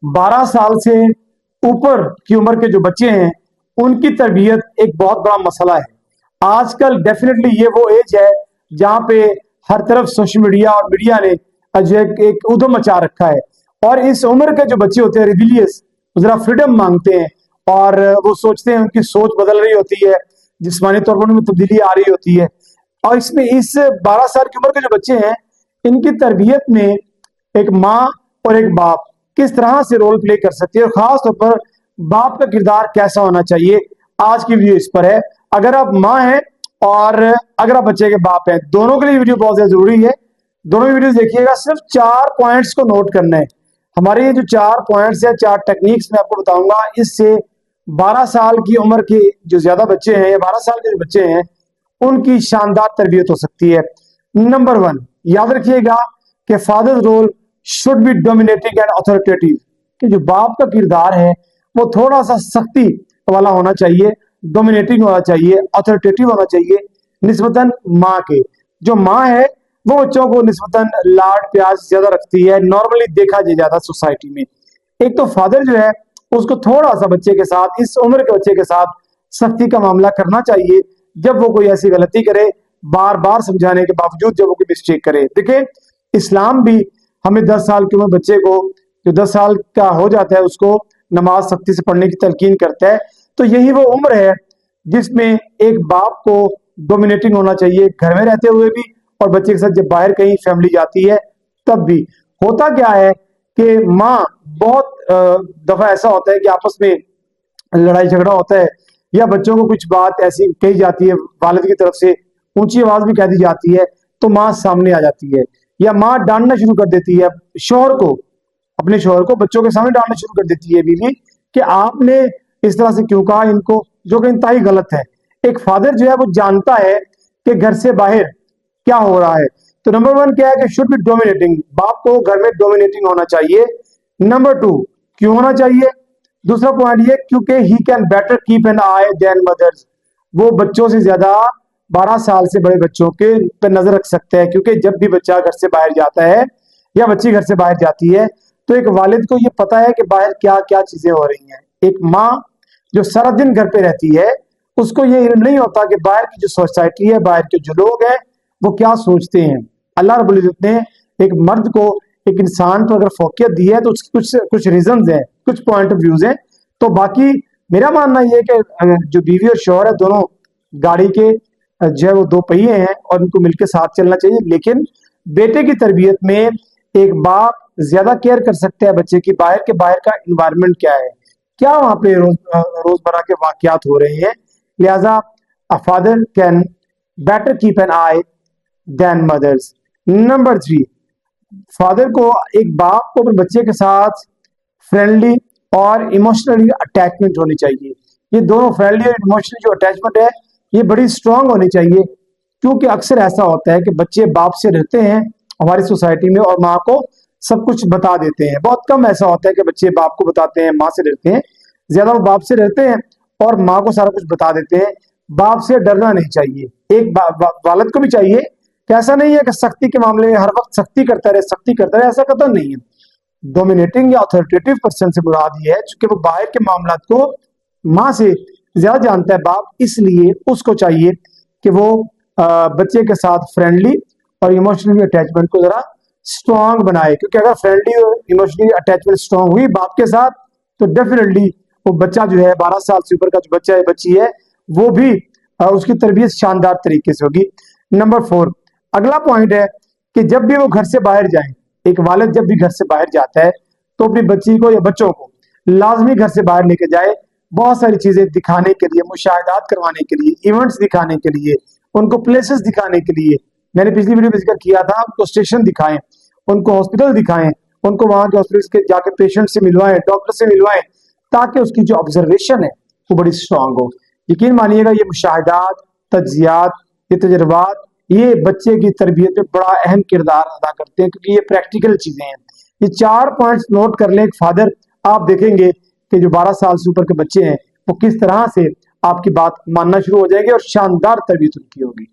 12 साल से ऊपर की उम्र के जो बच्चे हैं उनकी तरबियत एक बहुत बड़ा मसला है। आजकल डेफिनेटली ये वो एज है जहाँ पे हर तरफ सोशल मीडिया और मीडिया ने जो एक उधम मचा रखा है, और इस उम्र के जो बच्चे होते हैं रिबिलियस, जरा फ्रीडम मांगते हैं और वो सोचते हैं, उनकी सोच बदल रही होती है, जिस्मानी तौर पर उनमें तब्दीली आ रही होती है। और इसमें इस 12 साल की उम्र के जो बच्चे हैं इनकी तरबियत में एक माँ और एक बाप किस तरह से रोल प्ले कर सकते हैं, और खास तौर पर बाप का किरदार कैसा होना चाहिए, आज की वीडियो इस पर है। अगर आप माँ हैं और अगर आप बच्चे के बाप हैं, दोनों के लिए वीडियो बहुत ज्यादा जरूरी है। दोनों वीडियो देखिएगा, सिर्फ 4 पॉइंट्स को नोट करना है। हमारे ये जो 4 पॉइंट्स है, 4 टेक्निक्स मैं आपको बताऊंगा, इससे 12 साल की उम्र के जो ज्यादा बच्चे हैं या 12 साल के जो बच्चे हैं उनकी शानदार तरबियत हो सकती है। नंबर 1, याद रखिएगा कि father's role should be dominating and authoritative, कि जो बाप का किरदार है वो थोड़ा सा सख्ती वाला होना चाहिए, डोमिनेटिंग होना चाहिए, अथॉरिटेटिव होना चाहिए निस्बतन माँ के। जो माँ है वो बच्चों को निस्बतन लाड प्यार ज्यादा रखती है, नॉर्मली देखा जाता सोसाइटी में। एक तो फादर जो है उसको थोड़ा सा बच्चे के साथ, इस उम्र के बच्चे के साथ सख्ती का मामला करना चाहिए जब वो कोई ऐसी गलती करे, बार बार समझाने के बावजूद जब वो कोई मिस्टेक करे। देखिए, इस्लाम भी हमें 10 साल की उम्र बच्चे को, जो 10 साल का हो जाता है, उसको नमाज सख्ती से पढ़ने की तलकीन करता है। तो यही वो उम्र है जिसमें एक बाप को डोमिनेटिंग होना चाहिए, घर में रहते हुए भी और बच्चे के साथ जब बाहर कहीं फैमिली जाती है तब भी। होता क्या है कि माँ, बहुत दफा ऐसा होता है कि आपस में लड़ाई झगड़ा होता है या बच्चों को कुछ बात ऐसी कही जाती है वालिद की तरफ से, ऊंची आवाज भी कह दी जाती है, तो माँ सामने आ जाती है या माँ डांटना शुरू कर देती है शौहर को, अपने शौहर को बच्चों के सामने डांटना शुरू कर देती है बीवी, कि आपने इस तरह से क्यों कहा इनको, जो कि इंतहाई गलत है। एक फादर जो है वो जानता है कि घर से बाहर क्या हो रहा है। तो नंबर 1 क्या है कि शुड बी डोमिनेटिंग, बाप को घर में डोमिनेटिंग होना चाहिए। नंबर 2, क्यों होना चाहिए? दूसरा पॉइंट ये, क्योंकि he can better keep an eye than mothers, वो बच्चों से ज्यादा 12 साल से बड़े बच्चों के पर नजर रख सकते हैं। क्योंकि जब भी बच्चा घर से बाहर जाता है या बच्ची घर से बाहर जाती है तो एक वालिद को ये पता है कि बाहर क्या क्या चीजें हो रही हैं। एक माँ जो सारा दिन घर पे रहती है उसको ये इल्म नहीं होता कि बाहर की जो सोसाइटी है, बाहर के जो लोग हैं वो क्या सोचते हैं। अल्लाह रब्बुल इज्जत ने एक मर्द को, एक इंसान पर अगर फौकियत दी है तो उसकी कुछ रीजंस हैं, कुछ पॉइंट ऑफ व्यूज हैं। तो बाकी मेरा मानना ये है कि जो बीवी और शौहर है दोनों गाड़ी के जो है वो 2 पहिए हैं और उनको मिलकर साथ चलना चाहिए। लेकिन बेटे की तरबियत में एक बाप ज्यादा केयर कर सकता है बच्चे की, बाहर का इन्वायरमेंट क्या है, क्या वहां पे रोजमर्रा के वाकयात हो रहे हैं। लिहाजा a father can better keep an eye than mothers. Number 3, father को, एक बाप को अपने बच्चे के साथ फ्रेंडली और इमोशनली अटैचमेंट होनी चाहिए। ये दोनों फ्रेंडली और इमोशनली जो अटैचमेंट है ये बड़ी स्ट्रांग होनी चाहिए, क्योंकि अक्सर ऐसा होता है कि बच्चे बाप से डरते हैं हमारी सोसाइटी में और माँ को सब कुछ बता देते हैं। बहुत कम ऐसा होता है कि बच्चे बाप को बताते हैं, माँ से डरते हैं। ज्यादा वो बाप से डरते हैं और माँ को सारा कुछ बता देते हैं। बाप से डरना नहीं चाहिए। एक वालिद को भी चाहिए कि ऐसा नहीं है कि सख्ती के मामले में हर वक्त सख्ती करता रहे, ऐसा कतई नहीं है। डोमिनेटिंग या अथॉरिटेटिव पर्सन से मुराद ये है क्योंकि वो बाहर के मामलात को माँ से ज्यादा जानता है बाप, इसलिए उसको चाहिए कि वो बच्चे के साथ फ्रेंडली और इमोशनली अटैचमेंट को जरा स्ट्रांग बनाए। क्योंकि अगर फ्रेंडली और इमोशनली अटैचमेंट स्ट्रांग हुई बाप के साथ तो डेफिनेटली वो बच्चा जो है, 12 साल से ऊपर का जो बच्चा है, बच्ची है, वो भी उसकी तरबियत शानदार तरीके से होगी। नंबर 4, अगला पॉइंट है कि जब भी वो घर से बाहर जाए, एक वालिद जब भी घर से बाहर जाता है तो अपनी बच्ची को या बच्चों को लाजमी घर से बाहर लेके जाए, बहुत सारी चीजें दिखाने के लिए, मुशाहिदात करवाने के लिए, इवेंट्स दिखाने के लिए, उनको प्लेसेस दिखाने के लिए। मैंने पिछली वीडियो में जिक्र किया था, उनको स्टेशन दिखाएं, उनको हॉस्पिटल दिखाएं, उनको वहां के हॉस्पिटल के जाके पेशेंट से मिलवाएं, डॉक्टर से मिलवाएं, ताकि उसकी जो ऑब्जर्वेशन है वो बड़ी स्ट्रांग हो। यकीन मानिएगा ये मुशाहिदात, तज्जियात, ये तजर्बात, ये बच्चे की तरबियत में बड़ा अहम किरदार अदा करते हैं, क्योंकि ये प्रैक्टिकल चीजें हैं। ये 4 पॉइंट्स नोट कर लें एक फादर, आप देखेंगे कि जो 12 साल से ऊपर के बच्चे हैं वो किस तरह से आपकी बात मानना शुरू हो जाएंगे और शानदार तरबियत उनकी होगी।